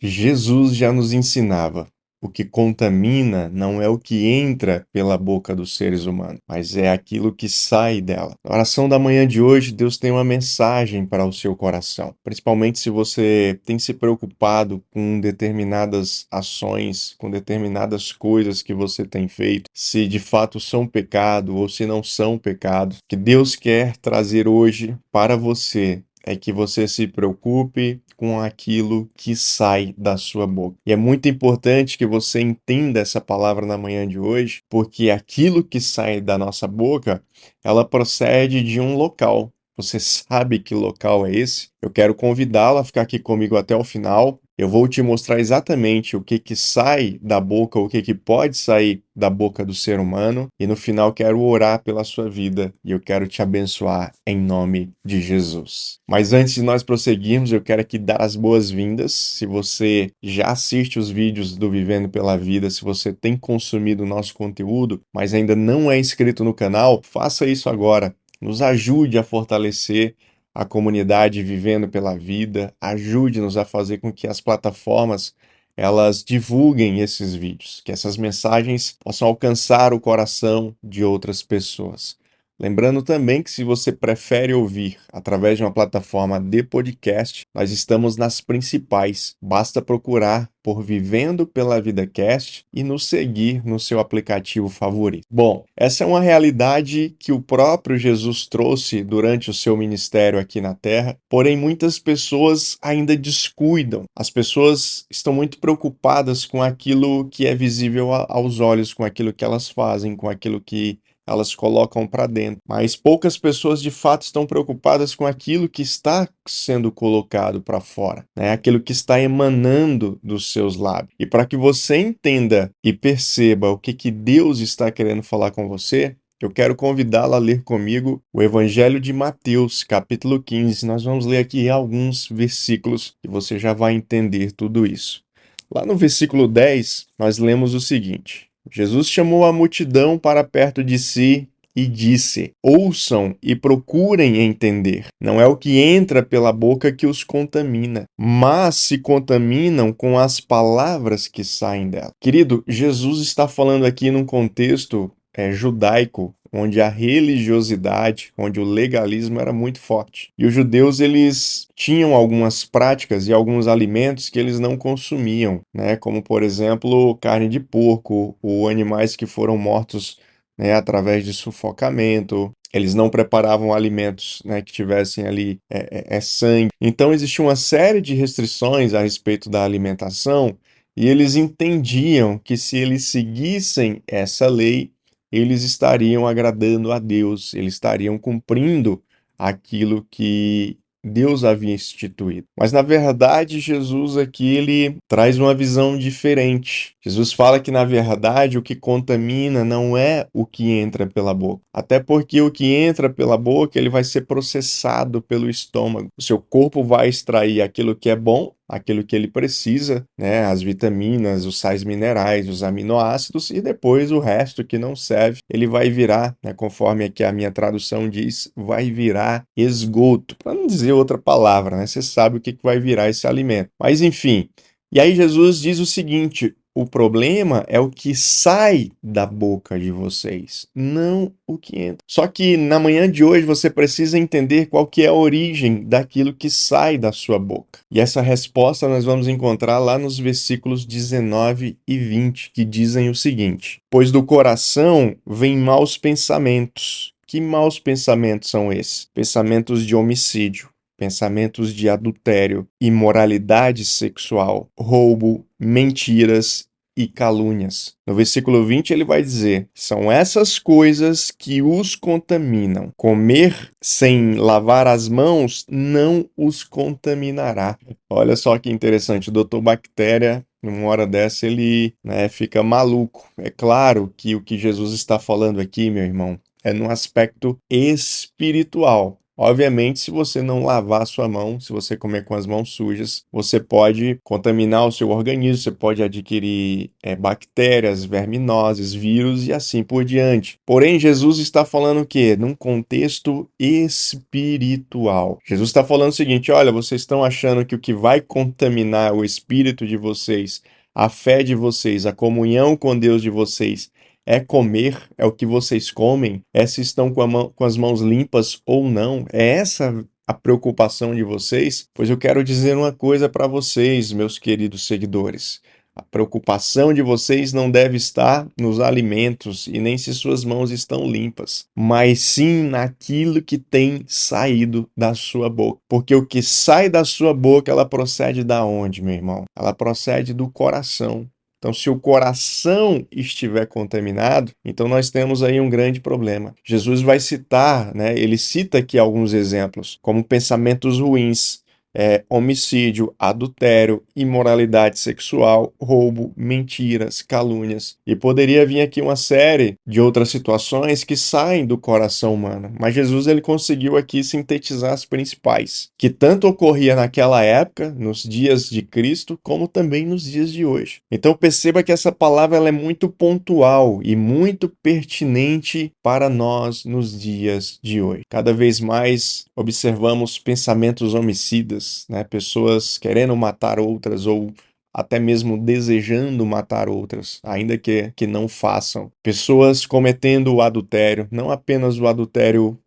Jesus já nos ensinava: o que contamina não é o que entra pela boca dos seres humanos, mas é aquilo que sai dela. Na oração da manhã de hoje, Deus tem uma mensagem para o seu coração, principalmente se você tem se preocupado com determinadas ações, com determinadas coisas que você tem feito, se de fato são pecado ou se não são pecado. O que Deus quer trazer hoje para você é que você se preocupe com aquilo que sai da sua boca. E é muito importante que você entenda essa palavra na manhã de hoje, porque aquilo que sai da nossa boca, ela procede de um local. Você sabe que local é esse? Eu quero convidá-lo a ficar aqui comigo até o final. Eu vou te mostrar exatamente o que que sai da boca, o que que pode sair da boca do ser humano. E no final quero orar pela sua vida e eu quero te abençoar em nome de Jesus. Mas antes de nós prosseguirmos, eu quero aqui dar as boas-vindas. Se você já assiste os vídeos do Vivendo pela Vida, se você tem consumido o nosso conteúdo, mas ainda não é inscrito no canal, faça isso agora. Nos ajude a fortalecer a comunidade Vivendo pela Vida, ajude-nos a fazer com que as plataformas elas divulguem esses vídeos, que essas mensagens possam alcançar o coração de outras pessoas. Lembrando também que se você prefere ouvir através de uma plataforma de podcast, nós estamos nas principais. Basta procurar por Vivendo pela Vida Cast e nos seguir no seu aplicativo favorito. Bom, essa é uma realidade que o próprio Jesus trouxe durante o seu ministério aqui na Terra, porém muitas pessoas ainda descuidam. As pessoas estão muito preocupadas com aquilo que é visível aos olhos, com aquilo que elas fazem, com aquilo que elas colocam para dentro. Mas poucas pessoas de fato estão preocupadas com aquilo que está sendo colocado para fora, né? Aquilo que está emanando dos seus lábios. E para que você entenda e perceba o que Deus está querendo falar com você, eu quero convidá-la a ler comigo o Evangelho de Mateus, capítulo 15. Nós vamos ler aqui alguns versículos e você já vai entender tudo isso. Lá no versículo 10, nós lemos o seguinte: Jesus chamou a multidão para perto de si e disse: ouçam e procurem entender. Não é o que entra pela boca que os contamina, mas se contaminam com as palavras que saem dela. Querido, Jesus está falando aqui num contexto judaico, onde a religiosidade, onde o legalismo era muito forte. E os judeus, eles tinham algumas práticas e alguns alimentos que eles não consumiam, né? Como, por exemplo, carne de porco ou animais que foram mortos, né, através de sufocamento. Eles não preparavam alimentos, né, que tivessem ali sangue. Então, existia uma série de restrições a respeito da alimentação e eles entendiam que se eles seguissem essa lei, eles estariam agradando a Deus, eles estariam cumprindo aquilo que Deus havia instituído. Mas na verdade, Jesus aqui ele traz uma visão diferente. Jesus fala que na verdade o que contamina não é o que entra pela boca. Até porque o que entra pela boca, ele vai ser processado pelo estômago. O seu corpo vai extrair aquilo que é bom, aquilo que ele precisa, né, as vitaminas, os sais minerais, os aminoácidos, e depois o resto que não serve, ele vai virar, né, conforme aqui a minha tradução diz, vai virar esgoto. Para não dizer outra palavra, né? Você sabe o que vai virar esse alimento. Mas enfim, e aí Jesus diz o seguinte: o problema é o que sai da boca de vocês, não o que entra. Só que na manhã de hoje você precisa entender qual que é a origem daquilo que sai da sua boca. E essa resposta nós vamos encontrar lá nos versículos 19 e 20, que dizem o seguinte: pois do coração vêm maus pensamentos. Que maus pensamentos são esses? Pensamentos de homicídio, pensamentos de adultério, imoralidade sexual, roubo, mentiras e calúnias. No versículo 20 ele vai dizer: são essas coisas que os contaminam. Comer sem lavar as mãos não os contaminará. Olha só que interessante, o Dr. Bactéria, numa hora dessa, ele, né, fica maluco. É claro que o que Jesus está falando aqui, meu irmão, é no aspecto espiritual. Obviamente, se você não lavar a sua mão, se você comer com as mãos sujas, você pode contaminar o seu organismo, você pode adquirir bactérias, verminoses, vírus e assim por diante. Porém, Jesus está falando o quê? Num contexto espiritual. Jesus está falando o seguinte: olha, vocês estão achando que o que vai contaminar o espírito de vocês, a fé de vocês, a comunhão com Deus de vocês, é comer, é o que vocês comem, é se estão com as mãos limpas ou não. É essa a preocupação de vocês? Pois eu quero dizer uma coisa para vocês, meus queridos seguidores. A preocupação de vocês não deve estar nos alimentos e nem se suas mãos estão limpas, mas sim naquilo que tem saído da sua boca. Porque o que sai da sua boca, ela procede da onde, meu irmão? Ela procede do coração. Então, se o coração estiver contaminado, então nós temos aí um grande problema. Jesus vai citar, né? Ele cita aqui alguns exemplos, como pensamentos ruins, homicídio, adultério, imoralidade sexual, roubo, mentiras, calúnias. E poderia vir aqui uma série de outras situações que saem do coração humano. Mas Jesus ele conseguiu aqui sintetizar as principais, que tanto ocorria naquela época, nos dias de Cristo, como também nos dias de hoje. Então perceba que essa palavra ela é muito pontual e muito pertinente para nós nos dias de hoje. Cada vez mais observamos pensamentos homicidas, né? Pessoas querendo matar outras ou até mesmo desejando matar outras, ainda que não façam. Pessoas cometendo o adultério, não apenas o adultério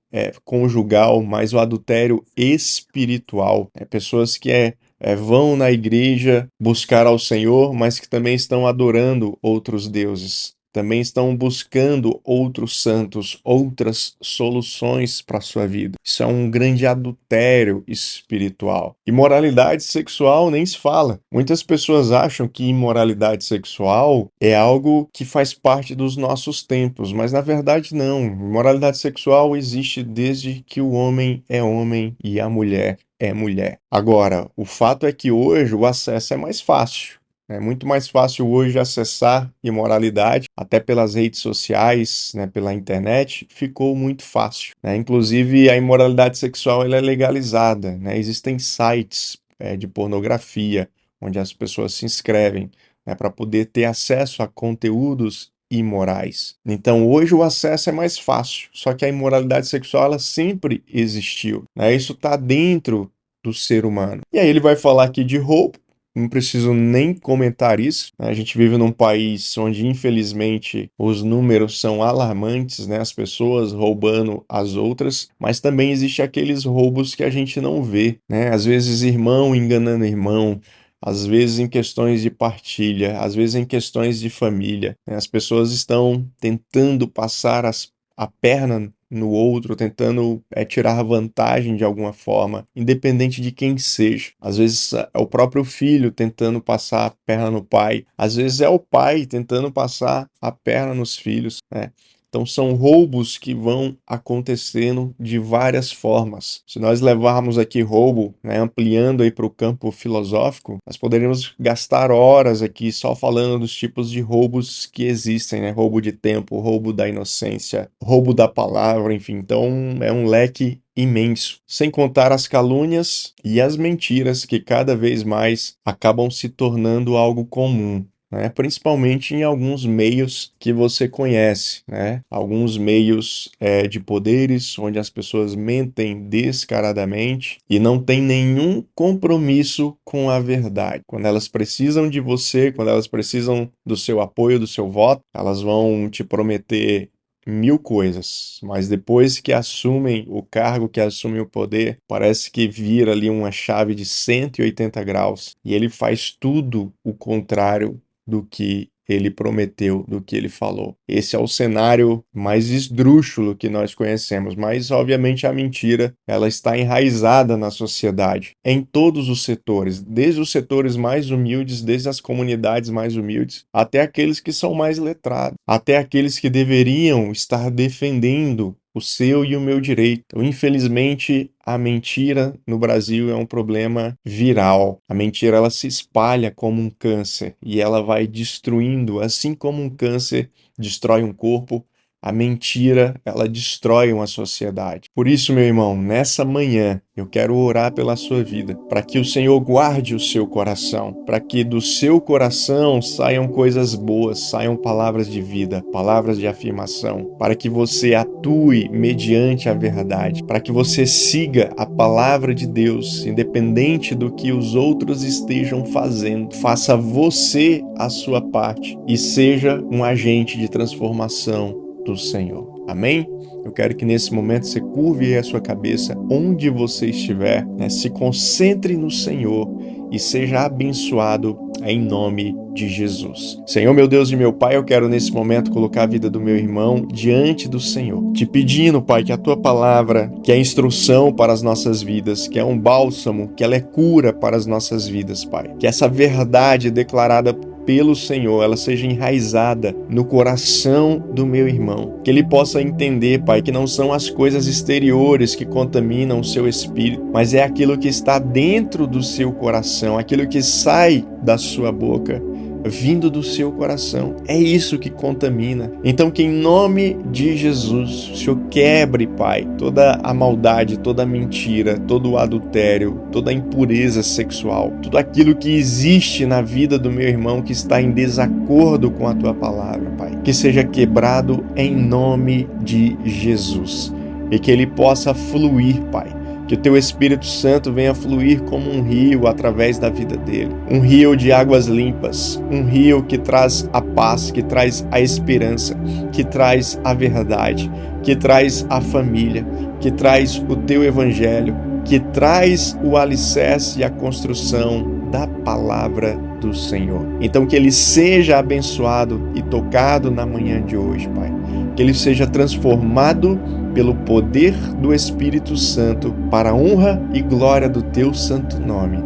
conjugal, mas o adultério espiritual. Pessoas que vão na igreja buscar ao Senhor, mas que também estão adorando outros deuses. Também estão buscando outros santos, outras soluções para a sua vida. Isso é um grande adultério espiritual. Imoralidade sexual nem se fala. Muitas pessoas acham que imoralidade sexual é algo que faz parte dos nossos tempos, mas na verdade não. Imoralidade sexual existe desde que o homem é homem e a mulher é mulher. Agora, o fato é que hoje o acesso é mais fácil. É muito mais fácil hoje acessar imoralidade, até pelas redes sociais, né, pela internet, ficou muito fácil, né? Inclusive, a imoralidade sexual ela é legalizada, né? Existem sites de pornografia, onde as pessoas se inscrevem, né, para poder ter acesso a conteúdos imorais. Então, hoje o acesso é mais fácil, só que a imoralidade sexual ela sempre existiu, né? Isso está dentro do ser humano. E aí ele vai falar aqui de roubo. Não preciso nem comentar isso, né? A gente vive num país onde, infelizmente, os números são alarmantes, né? As pessoas roubando as outras, mas também existe aqueles roubos que a gente não vê, né? Às vezes irmão enganando irmão, às vezes em questões de partilha, às vezes em questões de família, né? As pessoas estão tentando passar a perna no outro, tentando tirar vantagem de alguma forma, independente de quem seja. Às vezes é o próprio filho tentando passar a perna no pai, às vezes é o pai tentando passar a perna nos filhos, né? Então são roubos que vão acontecendo de várias formas. Se nós levarmos aqui roubo, né, ampliando aí para o campo filosófico, nós poderíamos gastar horas aqui só falando dos tipos de roubos que existem, né? Roubo de tempo, roubo da inocência, roubo da palavra, enfim. Então é um leque imenso, sem contar as calúnias e as mentiras que cada vez mais acabam se tornando algo comum, né? Principalmente em alguns meios que você conhece, né? Alguns meios de poderes onde as pessoas mentem descaradamente e não têm nenhum compromisso com a verdade. Quando elas precisam de você, quando elas precisam do seu apoio, do seu voto, elas vão te prometer mil coisas, mas depois que assumem o cargo, que assumem o poder, parece que vira ali uma chave de 180 graus e ele faz tudo o contrário do que ele prometeu, do que ele falou. Esse é o cenário mais esdrúxulo que nós conhecemos, mas obviamente a mentira, ela está enraizada na sociedade, em todos os setores, desde os setores mais humildes, desde as comunidades mais humildes, até aqueles que são mais letrados, até aqueles que deveriam estar defendendo o seu e o meu direito. Então, infelizmente, a mentira no Brasil é um problema viral. A mentira ela se espalha como um câncer e ela vai destruindo, assim como um câncer destrói um corpo, A mentira, ela destrói uma sociedade. Por isso, meu irmão, nessa manhã, eu quero orar pela sua vida, para que o Senhor guarde o seu coração, para que do seu coração saiam coisas boas, saiam palavras de vida, palavras de afirmação, para que você atue mediante a verdade, para que você siga a palavra de Deus, independente do que os outros estejam fazendo. Faça você a sua parte e seja um agente de transformação do Senhor. Amém? Eu quero que nesse momento você curve a sua cabeça onde você estiver, né? Se concentre no Senhor e seja abençoado em nome de Jesus. Senhor, meu Deus e meu Pai, eu quero nesse momento colocar a vida do meu irmão diante do Senhor, te pedindo, Pai, que a Tua palavra, que é instrução para as nossas vidas, que é um bálsamo, que ela é cura para as nossas vidas, Pai. Que essa verdade declarada pelo Senhor, ela seja enraizada no coração do meu irmão, que ele possa entender, Pai, que não são as coisas exteriores que contaminam o seu espírito, mas é aquilo que está dentro do seu coração, aquilo que sai da sua boca, vindo do seu coração. É isso que contamina. Então, que em nome de Jesus, o Senhor quebre, Pai, toda a maldade, toda a mentira, todo o adultério, toda a impureza sexual, tudo aquilo que existe na vida do meu irmão que está em desacordo com a Tua palavra, Pai. Que seja quebrado em nome de Jesus e que ele possa fluir, Pai. Que o Teu Espírito Santo venha fluir como um rio através da vida dele. Um rio de águas limpas. Um rio que traz a paz, que traz a esperança, que traz a verdade, que traz a família, que traz o Teu Evangelho, que traz o alicerce e a construção da palavra do Senhor. Então que ele seja abençoado e tocado na manhã de hoje, Pai. Que ele seja transformado pelo poder do Espírito Santo para a honra e glória do Teu santo nome.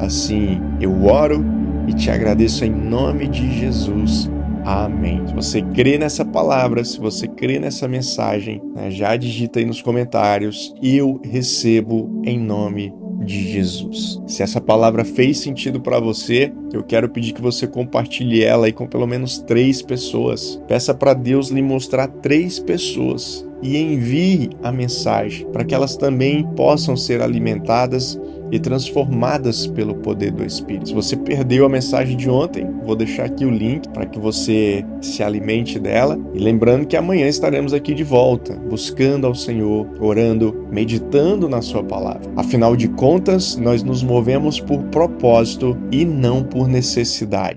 Assim eu oro e te agradeço em nome de Jesus. Amém. Se você crê nessa palavra, se você crê nessa mensagem, né, já digita aí nos comentários: eu recebo em nome de Jesus. Se essa palavra fez sentido para você, eu quero pedir que você compartilhe ela aí com pelo menos 3 pessoas. Peça para Deus lhe mostrar 3 pessoas e envie a mensagem para que elas também possam ser alimentadas e transformadas pelo poder do Espírito. Se você perdeu a mensagem de ontem, vou deixar aqui o link para que você se alimente dela. E lembrando que amanhã estaremos aqui de volta, buscando ao Senhor, orando, meditando na sua palavra. Afinal de contas, nós nos movemos por propósito e não por necessidade.